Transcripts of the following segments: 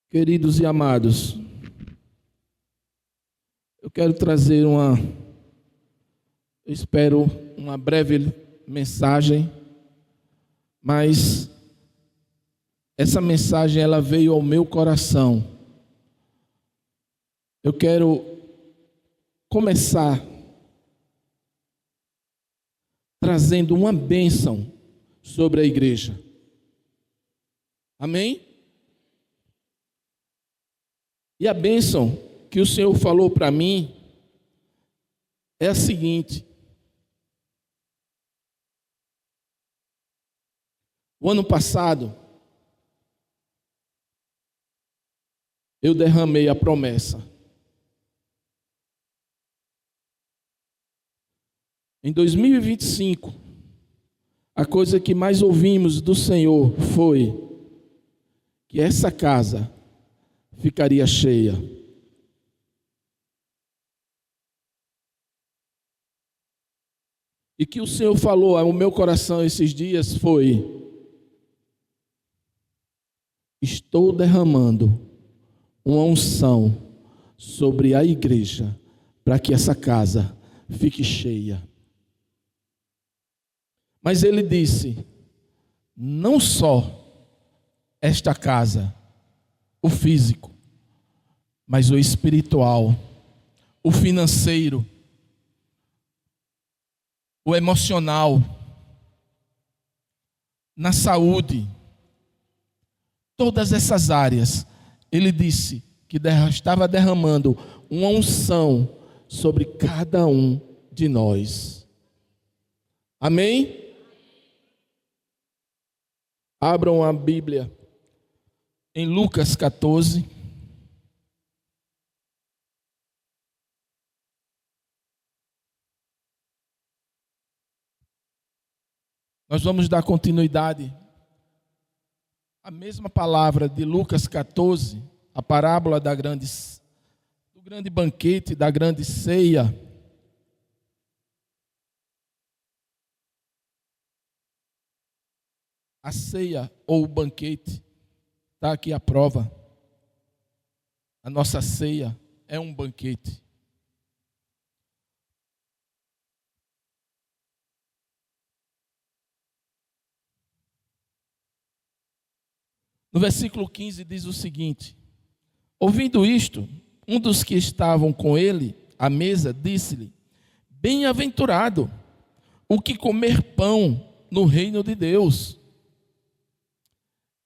Queridos e amados, eu quero trazer uma breve mensagem, mas essa mensagem ela veio ao meu coração. Eu quero começar trazendo uma bênção sobre a igreja. Amém? E a bênção que o Senhor falou para mim é a seguinte: o ano passado eu derramei a promessa. Em 2025, a coisa que mais ouvimos do Senhor foi que essa casa ficaria cheia. E que o Senhor falou ao meu coração esses dias foi: estou derramando uma unção sobre a igreja para que essa casa fique cheia. Mas ele disse: não só esta casa, o físico, mas o espiritual, o financeiro, o emocional, na saúde, todas essas áreas. Ele disse que estava derramando uma unção sobre cada um de nós. Amém? Abram a Bíblia em Lucas 14. Nós vamos dar continuidade à mesma palavra de Lucas 14, a parábola do grande banquete, da grande ceia. A ceia ou o banquete, está aqui a prova. A nossa ceia é um banquete. No versículo 15 diz o seguinte: ouvindo isto, um dos que estavam com ele à mesa disse-lhe: bem-aventurado o que comer pão no reino de Deus.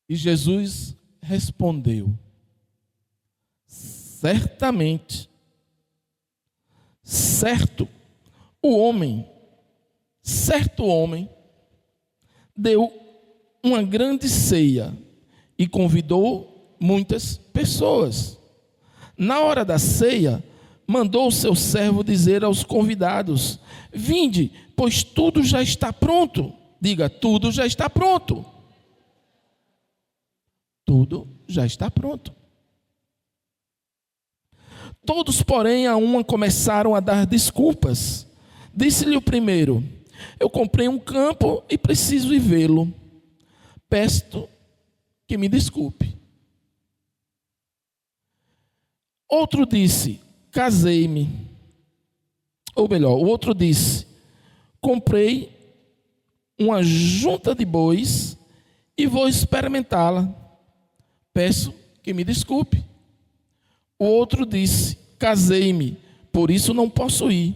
E Jesus respondeu: certamente, certo homem deu uma grande ceia e convidou muitas pessoas. Na hora da ceia, mandou o seu servo dizer aos convidados: vinde, pois tudo já está pronto. Diga: tudo já está pronto. Tudo já está pronto. Todos, porém, a uma começaram a dar desculpas. Disse-lhe o primeiro: eu comprei um campo e preciso ir vê-lo. Peço que me desculpe. Outro disse: casei-me. Ou melhor, o outro disse: comprei uma junta de bois e vou experimentá-la. Peço que me desculpe. O outro disse: casei-me, por isso não posso ir.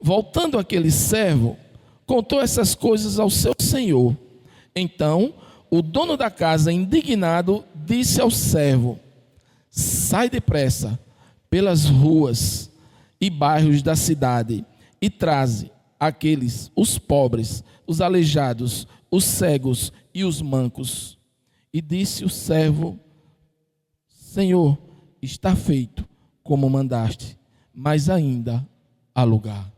Voltando aquele servo, contou essas coisas ao seu senhor. Então, o dono da casa, indignado, disse ao servo: sai depressa pelas ruas e bairros da cidade e traze os pobres, os aleijados, os cegos e os mancos. E disse o servo: Senhor, está feito como mandaste, mas ainda há lugar.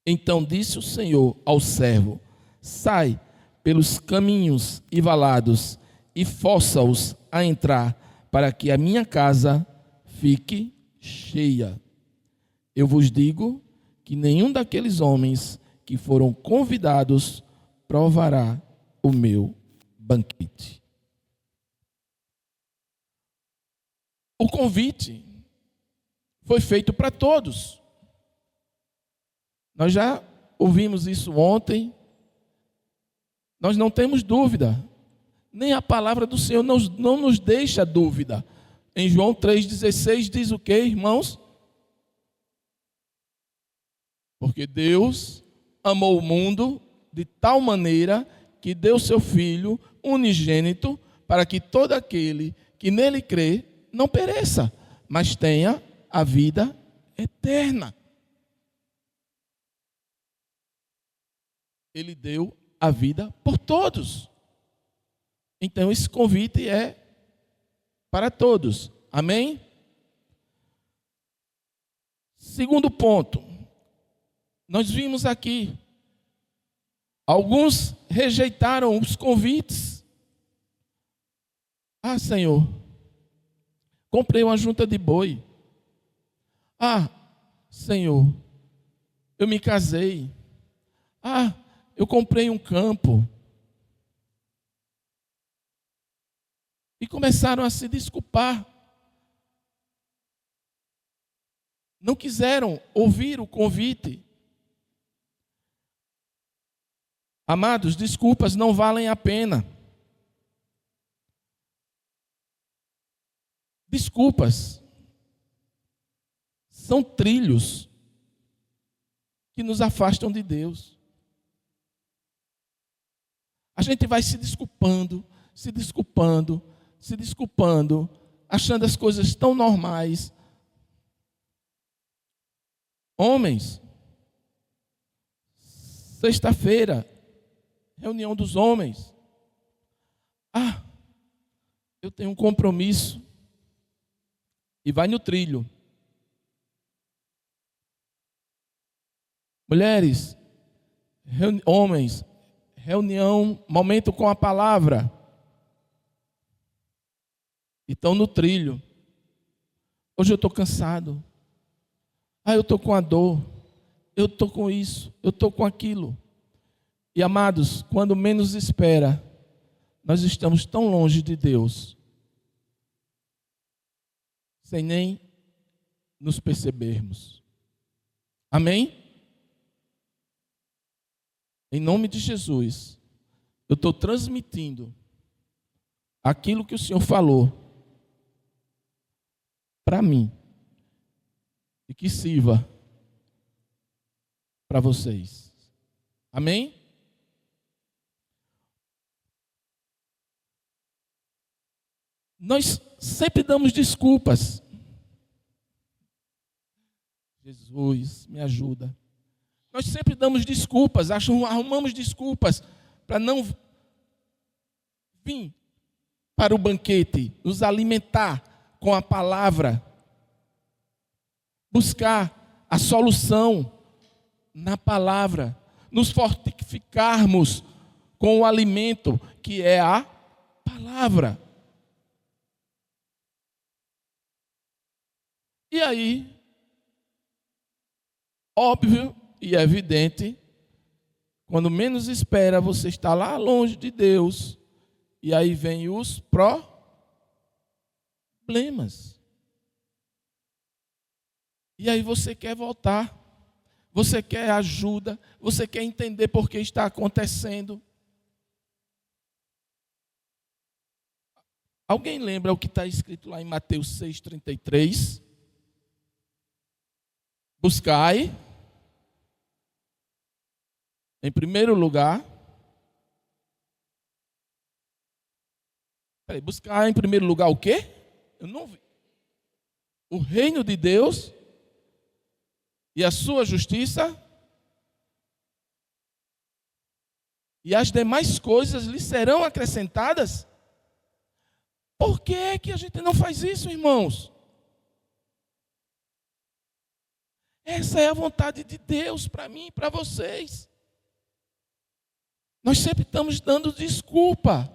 Então disse o Senhor ao servo: sai pelos caminhos e valados e força-os a entrar, para que a minha casa fique cheia. Eu vos digo que nenhum daqueles homens que foram convidados provará o meu banquete. o convite foi feito para todos. Nós já ouvimos isso ontem. Nós não temos dúvida. Nem a palavra do Senhor não nos deixa dúvida. Em João 3,16 diz o quê, irmãos? Porque Deus amou o mundo de tal maneira que deu seu Filho unigênito para que todo aquele que nele crê não pereça, mas tenha a vida eterna. Ele deu a vida por todos. Então esse convite é para todos. Amém? Segundo ponto. Nós vimos aqui, alguns rejeitaram os convites. Ah, Senhor, comprei uma junta de boi. Ah, Senhor, eu me casei. Ah, eu comprei um campo. E começaram a se desculpar. Não quiseram ouvir o convite. Amados, desculpas não valem a pena. Desculpas são trilhos que nos afastam de Deus. A gente vai se desculpando, achando as coisas tão normais. Homens, sexta-feira, reunião dos homens. Ah, eu tenho um compromisso. E vai no trilho. Mulheres, homens, reunião, momento com a palavra. E estão no trilho. Hoje eu estou cansado. Ah, eu estou com a dor. Eu estou com isso. Eu estou com aquilo. E amados, quando menos espera, nós estamos tão longe de Deus, sem nem nos percebermos. Amém? Em nome de Jesus, eu estou transmitindo aquilo que o Senhor falou para mim e que sirva para vocês. Amém? Nós sempre damos desculpas. Jesus, me ajuda. Nós sempre damos desculpas, arrumamos desculpas para não vir para o banquete, nos alimentar com a palavra, buscar a solução na palavra, nos fortificarmos com o alimento que é a palavra. E aí, óbvio e evidente, quando menos espera, você está lá longe de Deus, e aí vem os problemas. E aí você quer voltar, você quer ajuda, você quer entender por que está acontecendo. Alguém lembra o que está escrito lá em Mateus 6,33? Buscai, em primeiro lugar, buscar em primeiro lugar o quê? Eu não vi. O reino de Deus e a sua justiça, e as demais coisas lhe serão acrescentadas. Por que é que a gente não faz isso, irmãos? Essa é a vontade de Deus para mim e para vocês. Nós sempre estamos dando desculpa.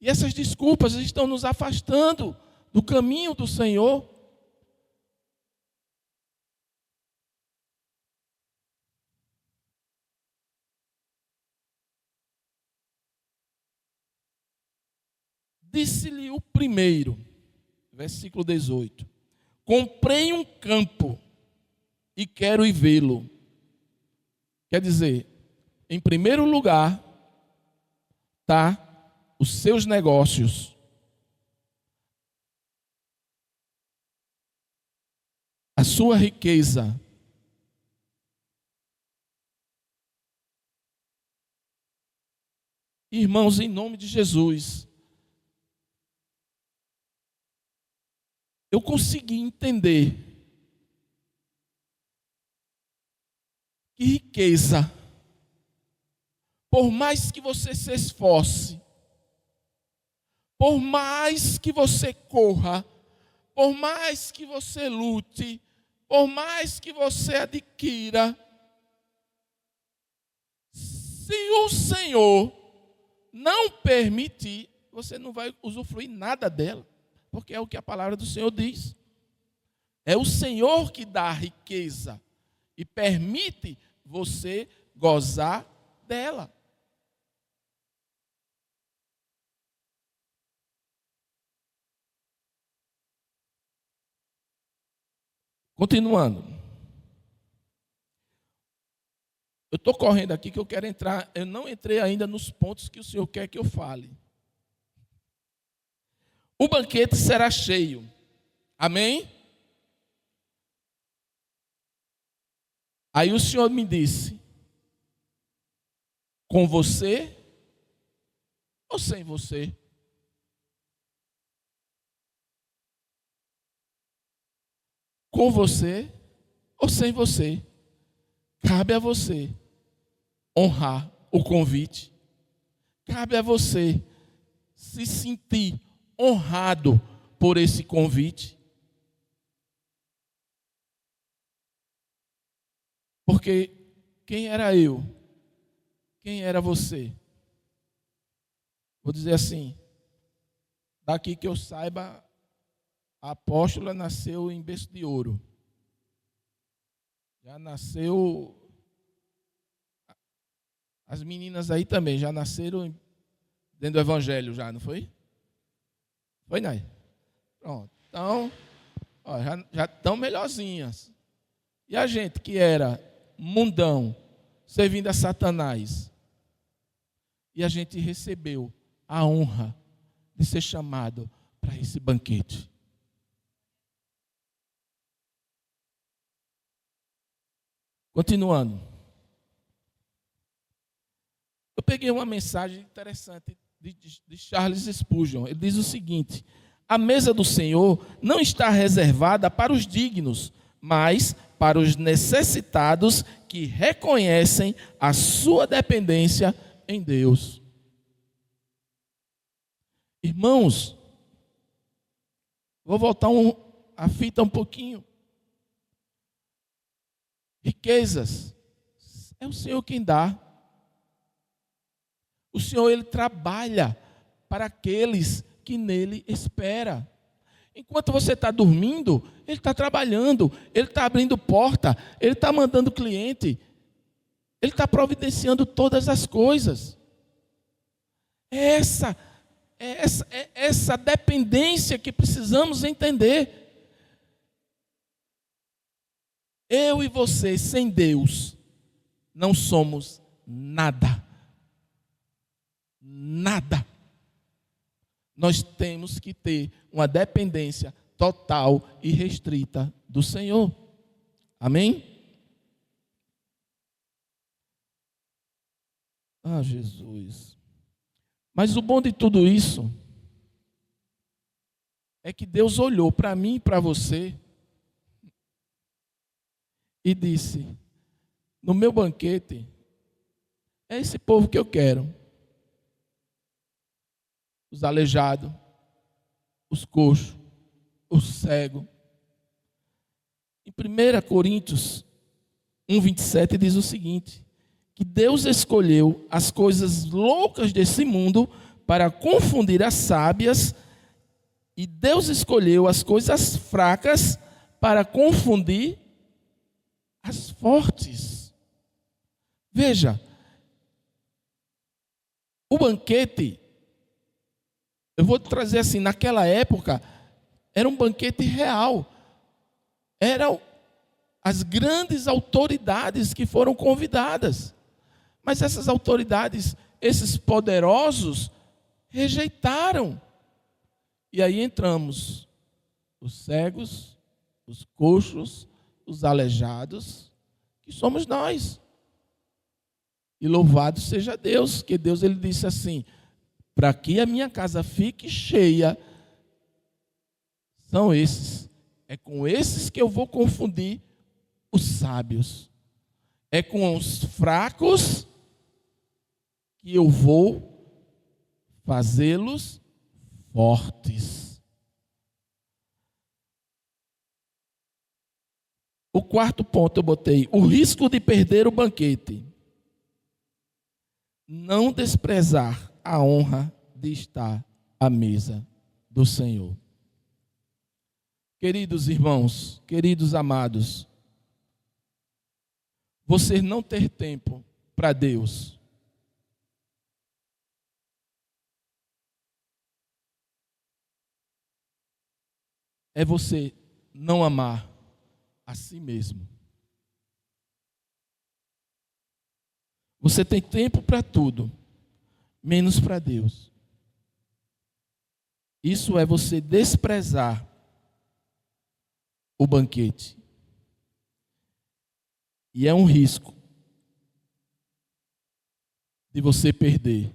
E essas desculpas estão nos afastando do caminho do Senhor. Disse-lhe o primeiro: Versículo 18. Comprei um campo e quero ir vê-lo. Quer dizer, em primeiro lugar, tá os seus negócios. A sua riqueza. Irmãos, em nome de Jesus, eu consegui entender que riqueza, por mais que você se esforce, por mais que você corra, por mais que você lute, por mais que você adquira, se o Senhor não permitir, você não vai usufruir nada dela, porque é o que a palavra do Senhor diz. É o Senhor que dá a riqueza e permite você gozar dela. Continuando. Eu estou correndo aqui que eu quero entrar. Eu não entrei ainda nos pontos que o Senhor quer que eu fale. O banquete será cheio. Amém? Aí o Senhor me disse: com você ou sem você? Com você ou sem você? Cabe a você honrar o convite. Cabe a você se sentir honrado por esse convite. Porque quem era eu? Quem era você? Vou dizer assim, daqui que eu saiba, a apóstola nasceu em berço de ouro. Já nasceu, as meninas aí também, já nasceram dentro do evangelho já, não foi? Foi, Nai? Pronto, então, ó, já estão melhorzinhas. E a gente que era mundão, servindo a Satanás, e a gente recebeu a honra de ser chamado para esse banquete. Continuando. Eu peguei uma mensagem interessante de Charles Spurgeon. Ele diz o seguinte: a mesa do Senhor não está reservada para os dignos, mas para os necessitados que reconhecem a sua dependência em Deus. Irmãos, vou voltar a fita um pouquinho. Riquezas, é o Senhor quem dá. O Senhor, Ele trabalha para aqueles que nele esperam. Enquanto você está dormindo, Ele está trabalhando, Ele está abrindo porta, Ele está mandando cliente, Ele está providenciando todas as coisas. É essa dependência que precisamos entender. Eu e você, sem Deus, não somos nada. Nada. Nós temos que ter uma dependência total e restrita do Senhor. Amém? Ah, Jesus. Mas o bom de tudo isso é que Deus olhou para mim e para você e disse: no meu banquete, é esse povo que eu quero. Os aleijados, os coxos, os cegos. Em 1 Coríntios 1:27 diz o seguinte: que Deus escolheu as coisas loucas desse mundo para confundir as sábias, e Deus escolheu as coisas fracas para confundir as fortes. Veja, o banquete, eu vou trazer assim, naquela época, Era um banquete real. Eram as grandes autoridades que foram convidadas. Mas essas autoridades, esses poderosos, rejeitaram. E aí entramos os cegos, os coxos, os aleijados, que somos nós. E louvado seja Deus, que Deus ele disse assim: para que a minha casa fique cheia, são esses. É com esses que eu vou confundir os sábios. É com os fracos que eu vou fazê-los fortes. O quarto ponto eu botei: o risco de perder o banquete. Não desprezar a honra de estar à mesa do Senhor. Queridos irmãos, queridos amados, você não ter tempo para Deus é você não amar a si mesmo. Você tem tempo para tudo, menos para Deus. Isso é você desprezar o banquete. E é um risco de você perder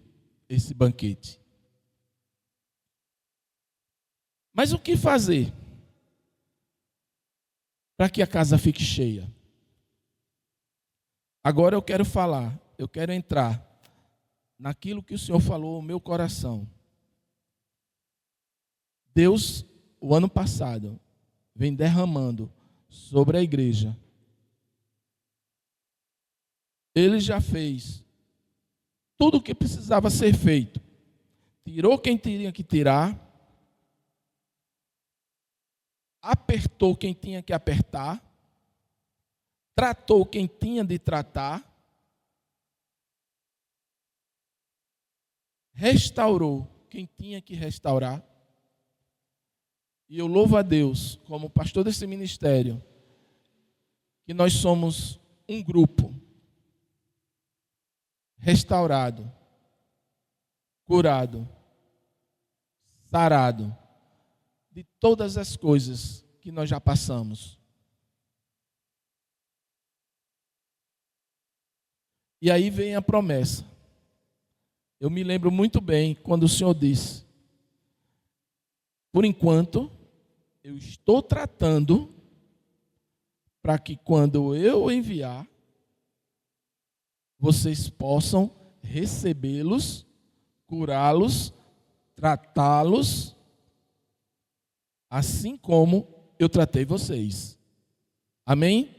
esse banquete. Mas o que fazer para que a casa fique cheia? Agora eu quero entrar naquilo que o Senhor falou no meu coração. Deus, o ano passado, vem derramando sobre a igreja. Ele já fez tudo o que precisava ser feito. Tirou quem tinha que tirar. Apertou quem tinha que apertar. Tratou quem tinha de tratar. Restaurou quem tinha que restaurar. E eu louvo a Deus, como pastor desse ministério, que nós somos um grupo restaurado, curado, sarado de todas as coisas que nós já passamos. E aí vem a promessa. Eu me lembro muito bem quando o Senhor disse: por enquanto, eu estou tratando para que quando eu enviar, vocês possam recebê-los, curá-los, tratá-los, assim como eu tratei vocês. Amém?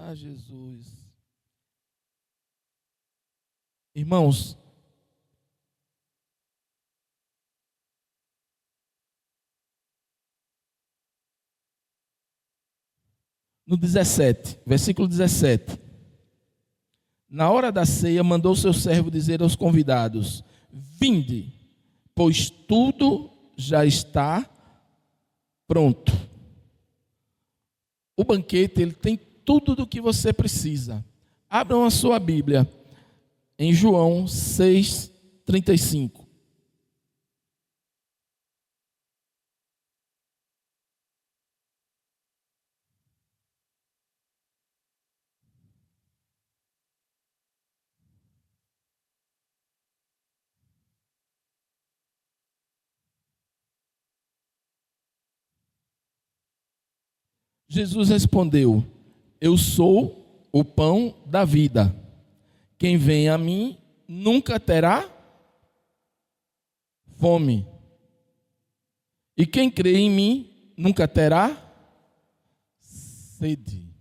Ah, Jesus. Irmãos, no 17, versículo 17. Na hora da ceia, mandou seu servo dizer aos convidados: vinde, pois tudo já está pronto. O banquete, ele tem tudo do que você precisa. Abram a sua Bíblia em João 6:35. Jesus respondeu: eu sou o pão da vida. Quem vem a mim nunca terá fome. E quem crê em mim nunca terá sede.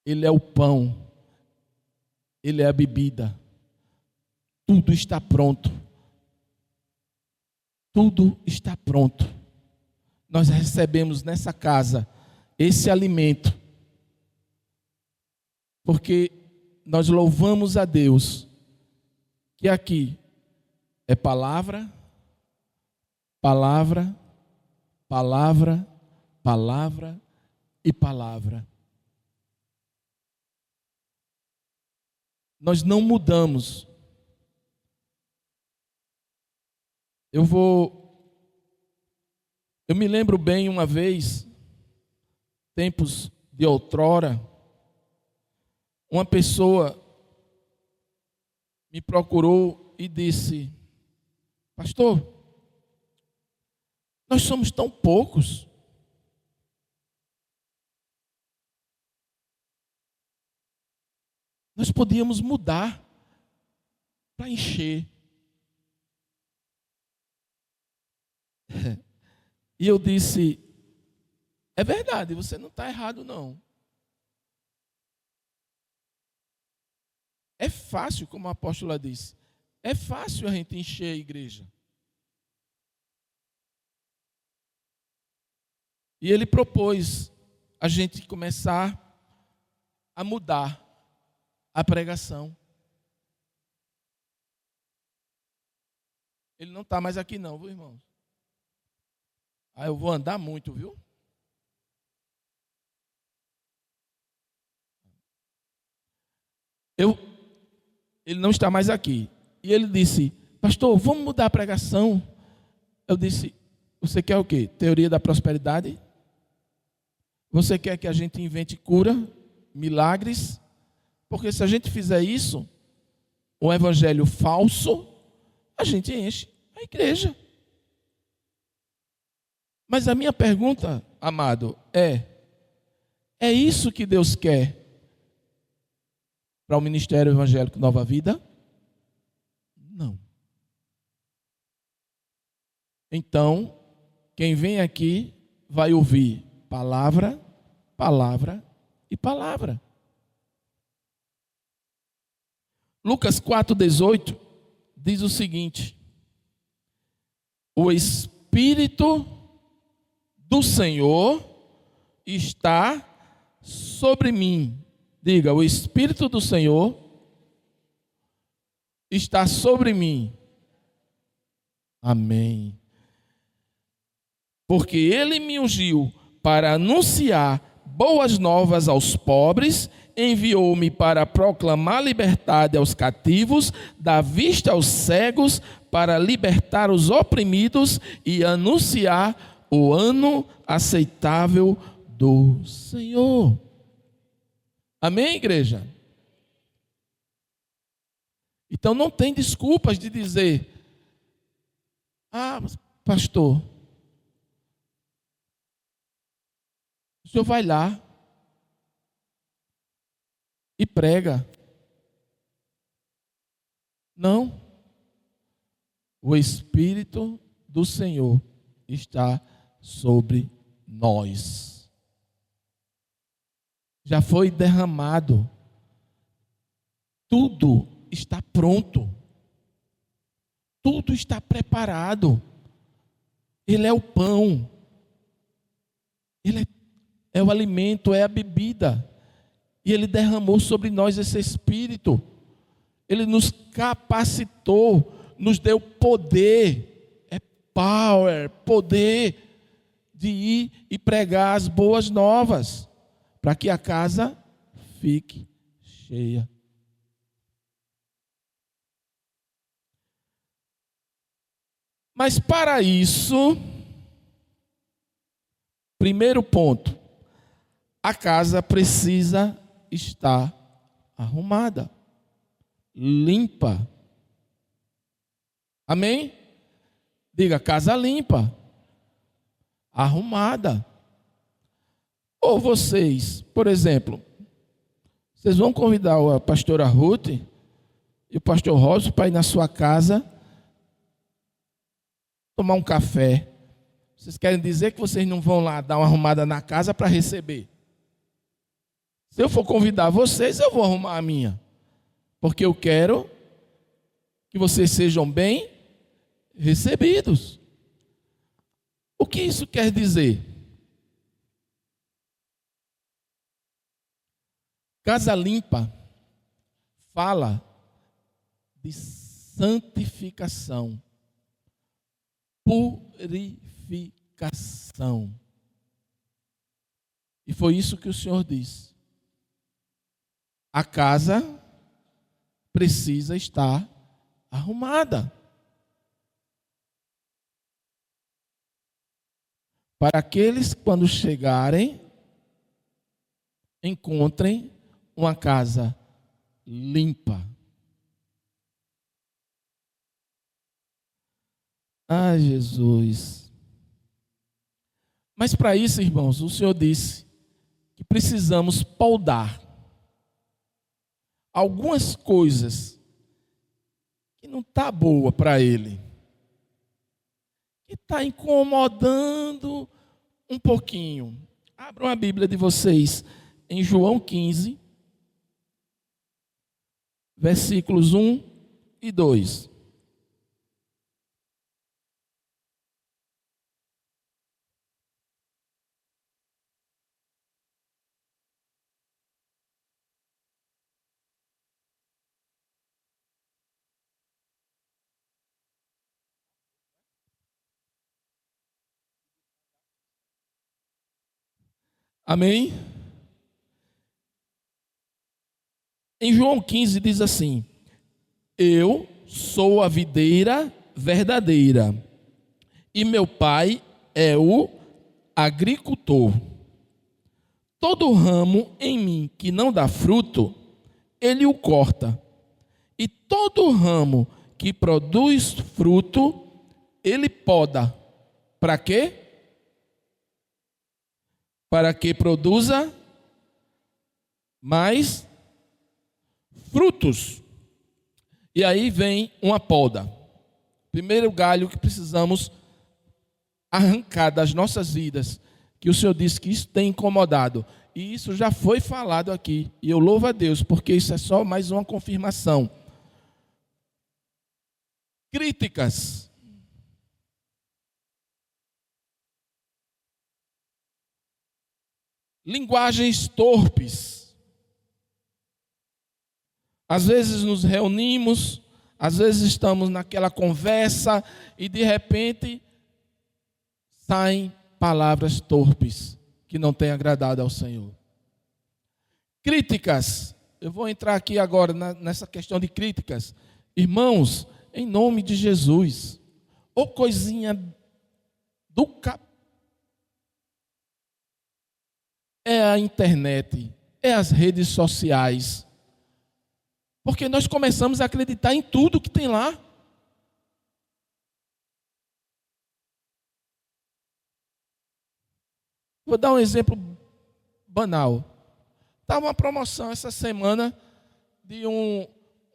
Ele é o pão. Ele é a bebida. Tudo está pronto. Tudo está pronto. Nós recebemos nessa casa esse alimento, porque nós louvamos a Deus que aqui é palavra, palavra, palavra, palavra e palavra. Nós não mudamos. Eu me lembro bem uma vez, tempos de outrora, uma pessoa me procurou e disse: pastor, nós somos tão poucos. Nós podíamos mudar para encher. E eu disse: é verdade, você não está errado não. É fácil, como a apóstola disse, é fácil a gente encher a igreja. E ele propôs a gente começar a mudar a pregação. Ele não está mais aqui não, viu, irmãos? Eu vou andar muito, viu? Ele não está mais aqui. E ele disse: pastor, vamos mudar a pregação. Eu disse: você quer o quê? Teoria da prosperidade? Você quer que a gente invente cura, milagres? Porque se a gente fizer isso, um evangelho falso, a gente enche a igreja. Mas a minha pergunta, amado, é isso que Deus quer para o Ministério Evangélico Nova Vida? Não. Então, quem vem aqui vai ouvir palavra, palavra e palavra. Lucas 4,18 diz o seguinte: o Espírito do Senhor está sobre mim. Diga: o Espírito do Senhor está sobre mim. Amém. Porque Ele me ungiu para anunciar boas novas aos pobres, enviou-me para proclamar liberdade aos cativos, dar vista aos cegos, para libertar os oprimidos e anunciar o ano aceitável do Senhor. Amém, igreja? Então não tem desculpas de dizer: pastor, o senhor vai lá e prega. Não. O Espírito do Senhor está sobre nós. Já foi derramado. Tudo está pronto. Tudo está preparado. Ele é o pão. Ele é o alimento, é a bebida. E Ele derramou sobre nós esse Espírito. Ele nos capacitou, nos deu poder, poder de ir e pregar as boas novas, para que a casa fique cheia. Mas para isso, primeiro ponto, a casa precisa estar arrumada, limpa. Amém? Diga: casa limpa, arrumada. Ou vocês, por exemplo, vocês vão convidar a pastora Ruth e o pastor Rosa para ir na sua casa tomar um café. Vocês querem dizer que vocês não vão lá dar uma arrumada na casa para receber? Se eu for convidar vocês, eu vou arrumar a minha. Porque eu quero que vocês sejam bem recebidos. O que isso quer dizer? Casa limpa fala de santificação, purificação. E foi isso que o Senhor disse. A casa precisa estar arrumada. Para aqueles que, quando chegarem, encontrem uma casa limpa. Ah, Jesus. Mas para isso, irmãos, o Senhor disse que precisamos poldar algumas coisas que não está boa para ele, que está incomodando um pouquinho. Abram a Bíblia de vocês em João 15, versículos 1 e 2. Amém? Em João 15 diz assim: eu sou a videira verdadeira, e meu pai é o agricultor. Todo ramo em mim que não dá fruto, ele o corta. E todo ramo que produz fruto, ele poda. Para quê? Para que produza mais frutos. E aí vem uma poda. Primeiro galho que precisamos arrancar das nossas vidas, que o Senhor disse que isso tem incomodado. E isso já foi falado aqui. E eu louvo a Deus, porque isso é só mais uma confirmação. Críticas. Linguagens torpes. Às vezes nos reunimos, às vezes estamos naquela conversa e de repente saem palavras torpes que não têm agradado ao Senhor. Críticas. Eu vou entrar aqui agora nessa questão de críticas. Irmãos, em nome de Jesus, ô coisinha do cap... É a internet, é as redes sociais. Porque nós começamos a acreditar em tudo que tem lá. Vou dar um exemplo banal. Estava uma promoção essa semana de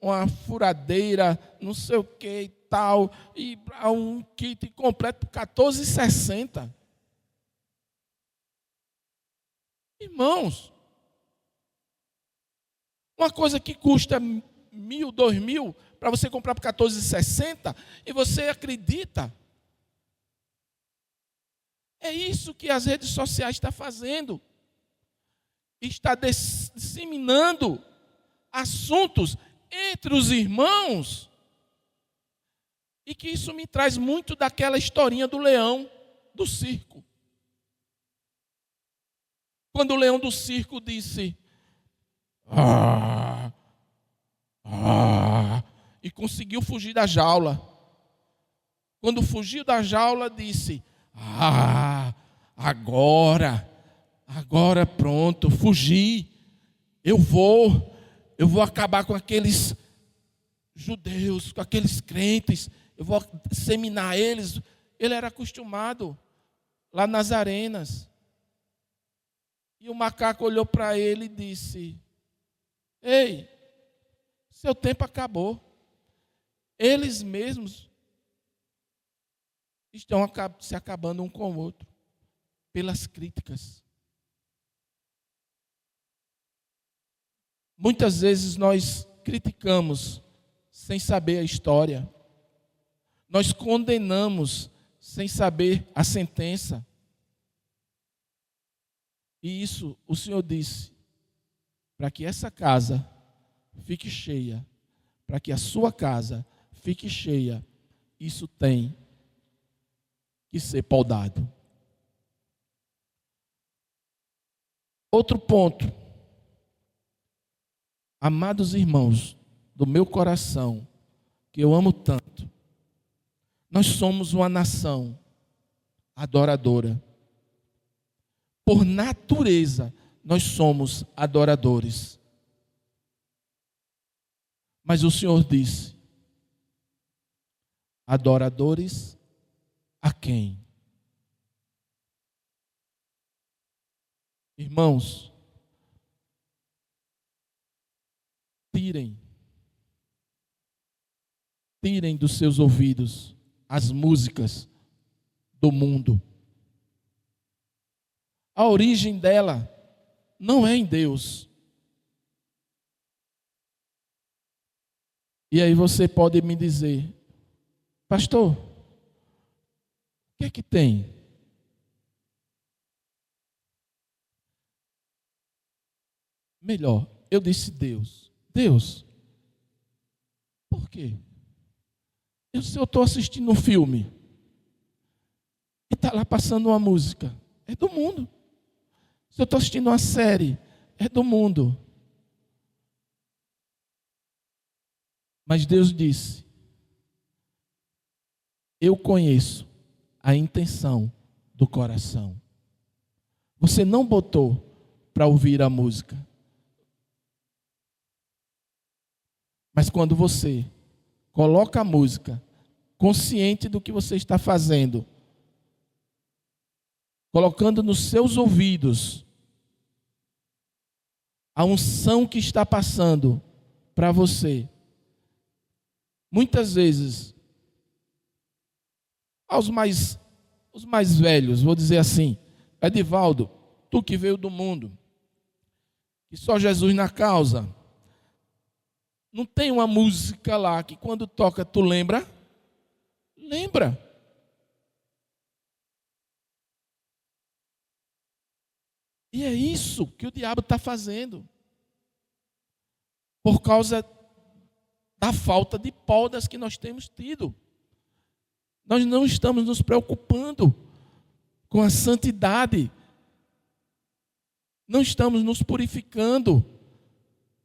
uma furadeira, não sei o que e tal, e um kit completo por R$14,60. Irmãos, uma coisa que custa 1.000, 2.000, para você comprar por R$14,60, e você acredita? É isso que as redes sociais estão fazendo. Está disseminando assuntos entre os irmãos. E que isso me traz muito daquela historinha do leão do circo. Quando o leão do circo disse... e conseguiu fugir da jaula. Quando fugiu da jaula, disse... agora pronto, fugi. Eu vou acabar com aqueles judeus, com aqueles crentes. Eu vou disseminar eles. Ele era acostumado lá nas arenas. E o macaco olhou para ele e disse... Ei, seu tempo acabou. Eles mesmos estão se acabando um com o outro pelas críticas. Muitas vezes nós criticamos sem saber a história. Nós condenamos sem saber a sentença. E isso o Senhor disse, para que essa casa fique cheia, para que a sua casa fique cheia, isso tem que ser podado. Outro ponto. Amados irmãos, do meu coração, que eu amo tanto, nós somos uma nação adoradora. Por natureza, nós somos adoradores. Mas o Senhor disse: adoradores a quem? Irmãos, tirem dos seus ouvidos as músicas do mundo. A origem dela não é em Deus. E aí você pode me dizer: pastor, o que é que tem? Melhor, eu disse Deus. Deus, por quê? Se eu estou assistindo um filme e está lá passando uma música, é do mundo. Se eu estou assistindo uma série, é do mundo. Mas Deus disse: eu conheço a intenção do coração. Você não botou para ouvir a música. Mas quando você coloca a música, consciente do que você está fazendo, colocando nos seus ouvidos a unção que está passando para você, muitas vezes, os mais velhos, vou dizer assim: Edivaldo, tu que veio do mundo, que só Jesus na causa, não tem uma música lá que quando toca tu lembra? Lembra. E é isso que o diabo está fazendo. Por causa da falta de podas que nós temos tido. Nós não estamos nos preocupando com a santidade. Não estamos nos purificando,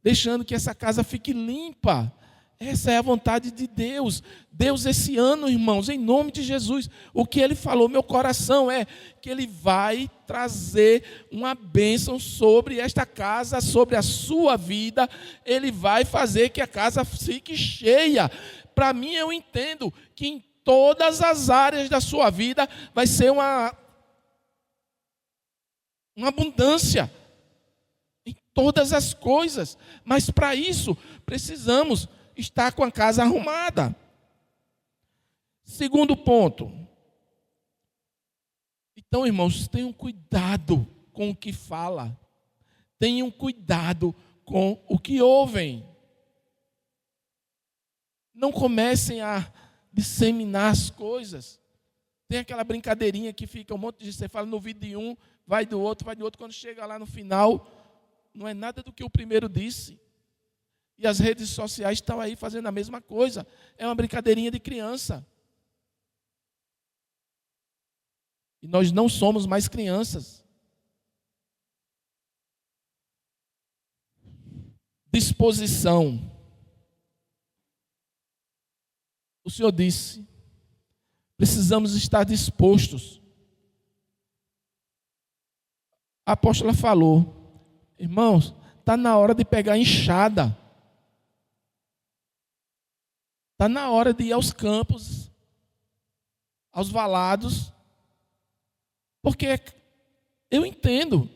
deixando que essa casa fique limpa. Essa é a vontade de Deus. Deus, esse ano, irmãos, em nome de Jesus, o que Ele falou, meu coração é que Ele vai trazer uma bênção sobre esta casa, sobre a sua vida. Ele vai fazer que a casa fique cheia. Para mim, eu entendo que em todas as áreas da sua vida vai ser uma abundância. Em todas as coisas. Mas para isso, precisamos estar com a casa arrumada. Segundo ponto. Então, irmãos, tenham cuidado com o que fala. Tenham cuidado com o que ouvem. Não comecem a disseminar as coisas. Tem aquela brincadeirinha que fica um monte de... Você fala no ouvido de um, vai do outro. Quando chega lá no final, não é nada do que o primeiro disse. E as redes sociais estão aí fazendo a mesma coisa. É uma brincadeirinha de criança. E nós não somos mais crianças. Disposição. O Senhor disse: precisamos estar dispostos. A apóstola falou: irmãos, está na hora de pegar a enxada. Está na hora de ir aos campos, aos valados, porque eu entendo,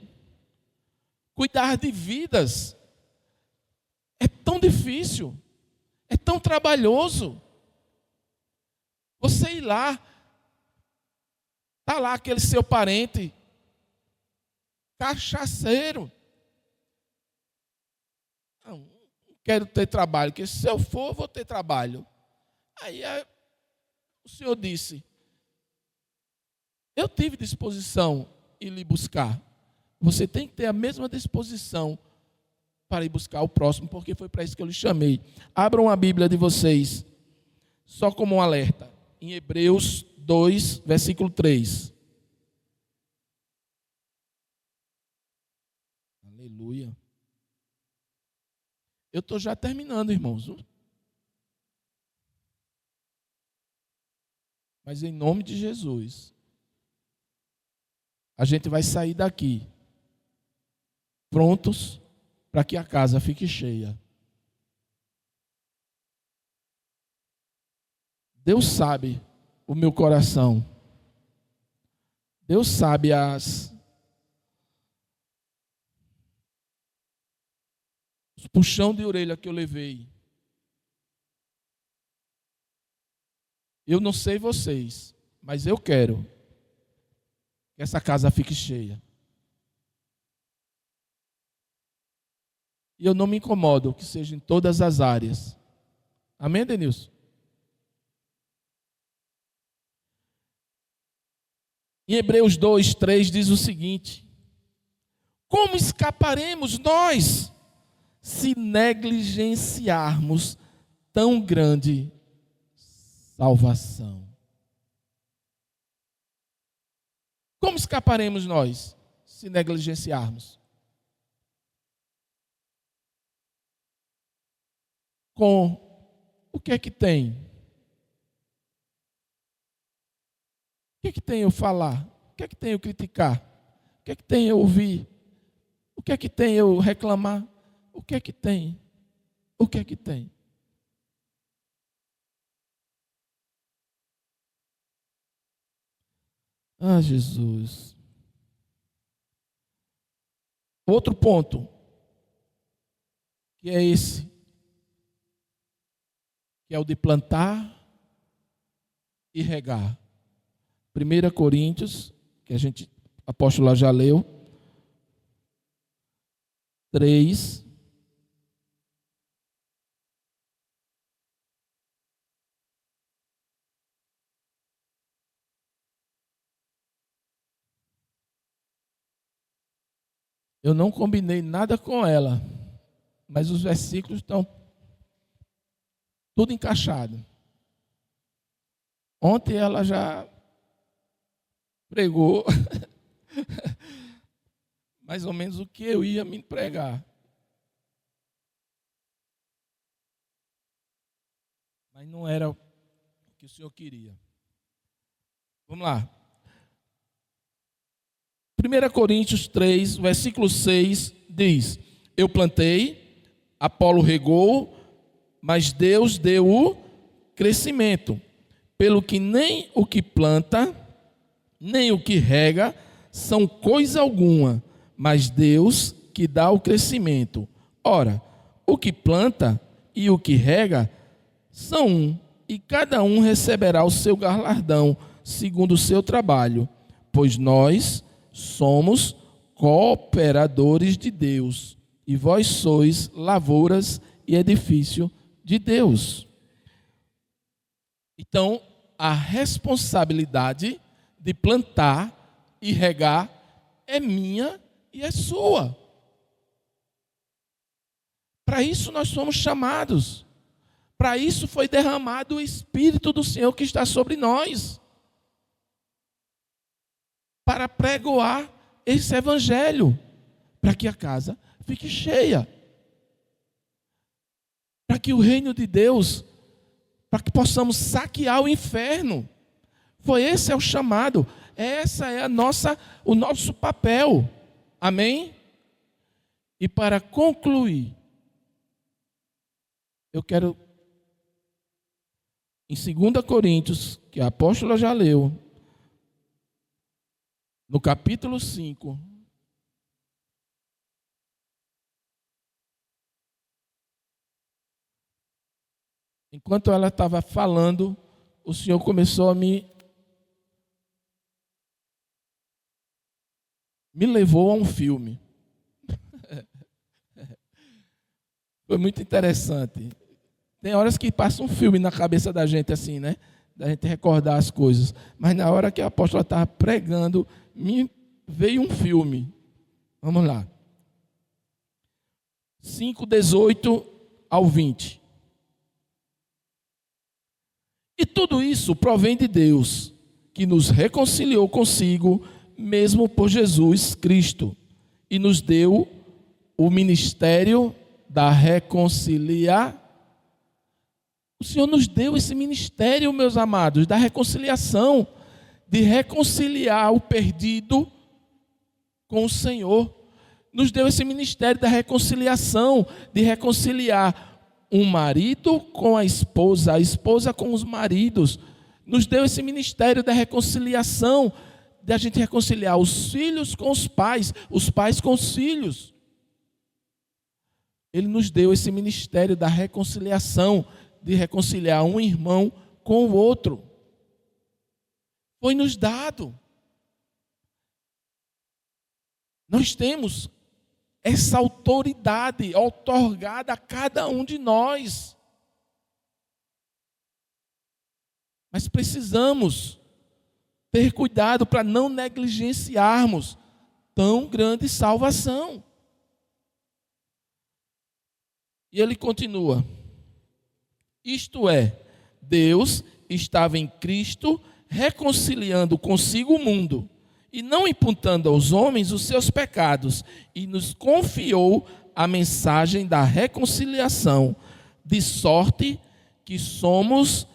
cuidar de vidas é tão difícil, é tão trabalhoso. Você ir lá, está lá aquele seu parente, cachaceiro. Não quero ter trabalho, porque se eu for, eu vou ter trabalho. Aí o Senhor disse: eu tive disposição em lhe buscar. Você tem que ter a mesma disposição para ir buscar o próximo, porque foi para isso que eu lhe chamei. Abram a Bíblia de vocês só como um alerta, em Hebreus 2, versículo 3. Aleluia. Eu estou já terminando, irmãos. Mas em nome de Jesus, a gente vai sair daqui prontos para que a casa fique cheia. Deus sabe o meu coração. Deus sabe os puxão de orelha que eu levei. Eu não sei vocês, mas eu quero que essa casa fique cheia. E eu não me incomodo que seja em todas as áreas. Amém, Denilson? Em Hebreus 2, 3 diz o seguinte: como escaparemos nós se negligenciarmos tão grande salvação? Como escaparemos nós se negligenciarmos? Com o que é que tem? O que é que tem eu falar? O que é que tem eu criticar? O que é que tem eu ouvir? O que é que tem eu reclamar? O que é que tem? O que é que tem? Ah, Jesus. Outro ponto, que é esse, que é o de plantar e regar. 1 Coríntios, que a apóstolo lá já leu, 3. Eu não combinei nada com ela, mas os versículos estão tudo encaixado. Ontem ela já pregou mais ou menos o que eu ia me pregar. Mas não era o que o Senhor queria. Vamos lá. 1 Coríntios 3, versículo 6 diz: eu plantei, Apolo regou, mas Deus deu o crescimento. Pelo que nem o que planta, nem o que rega são coisa alguma, mas Deus que dá o crescimento. Ora, o que planta e o que rega são um, e cada um receberá o seu galardão, segundo o seu trabalho, pois nós somos cooperadores de Deus, e vós sois lavouras e edifício de Deus. Então, a responsabilidade de plantar e regar é minha e é sua. Para isso nós somos chamados. Para isso foi derramado o Espírito do Senhor que está sobre nós. Para pregoar esse evangelho, para que a casa fique cheia, para que o reino de Deus, para que possamos saquear o inferno. Esse é o chamado, essa é o nosso papel. Amém? E para concluir, eu quero, em 2 Coríntios, que a apóstola já leu, no capítulo 5, enquanto ela estava falando, o Senhor começou a me levou a um filme. Foi muito interessante. Tem horas que passa um filme na cabeça da gente assim, né? Da gente recordar as coisas. Mas na hora que a apóstola estava pregando, me veio um filme. Vamos lá. 5:18 ao 20. E tudo isso provém de Deus, que nos reconciliou consigo, mesmo por Jesus Cristo, e nos deu o ministério da reconciliação. O Senhor nos deu esse ministério, meus amados, da reconciliação, de reconciliar o perdido com o Senhor. Nos deu esse ministério da reconciliação, de reconciliar um marido com a esposa com os maridos. Nos deu esse ministério da reconciliação, de a gente reconciliar os filhos com os pais com os filhos. Ele nos deu esse ministério da reconciliação, de reconciliar um irmão com o outro. Foi nos dado. Nós temos essa autoridade outorgada a cada um de nós. Mas precisamos ter cuidado para não negligenciarmos tão grande salvação. E ele continua: isto é, Deus estava em Cristo reconciliando consigo o mundo, e não imputando aos homens os seus pecados, e nos confiou a mensagem da reconciliação, de sorte que somos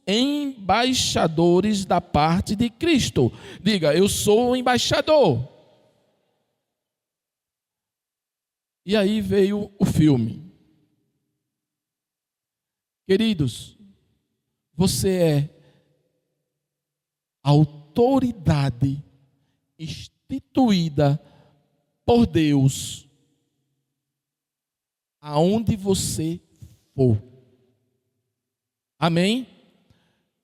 embaixadores da parte de Cristo. Diga, eu sou o embaixador. E aí veio o filme. Queridos, você é autoridade instituída por Deus aonde você for. Amém?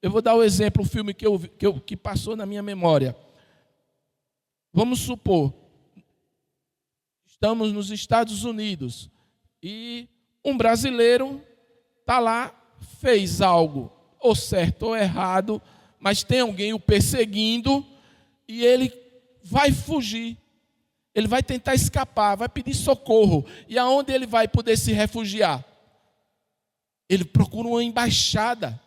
Eu vou dar o exemplo, o filme que passou na minha memória. Vamos supor, estamos nos Estados Unidos e um brasileiro está lá, fez algo, ou certo ou errado, mas tem alguém o perseguindo e ele vai fugir. Ele vai tentar escapar, vai pedir socorro. E aonde ele vai poder se refugiar? Ele procura uma embaixada.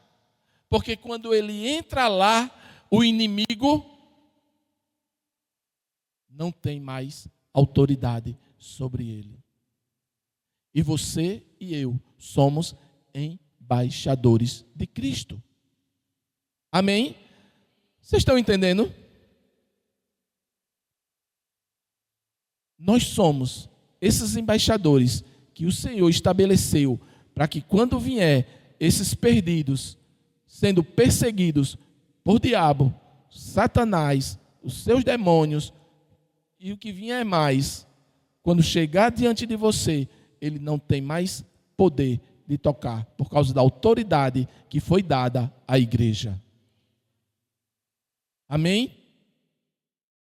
Porque quando ele entra lá, o inimigo não tem mais autoridade sobre ele. E você e eu somos embaixadores de Cristo. Amém? Vocês estão entendendo? Nós somos esses embaixadores que o Senhor estabeleceu para que quando vier esses perdidos, sendo perseguidos por diabo, Satanás, os seus demônios e o que vier mais, quando chegar diante de você, ele não tem mais poder de tocar, por causa da autoridade que foi dada à igreja. Amém?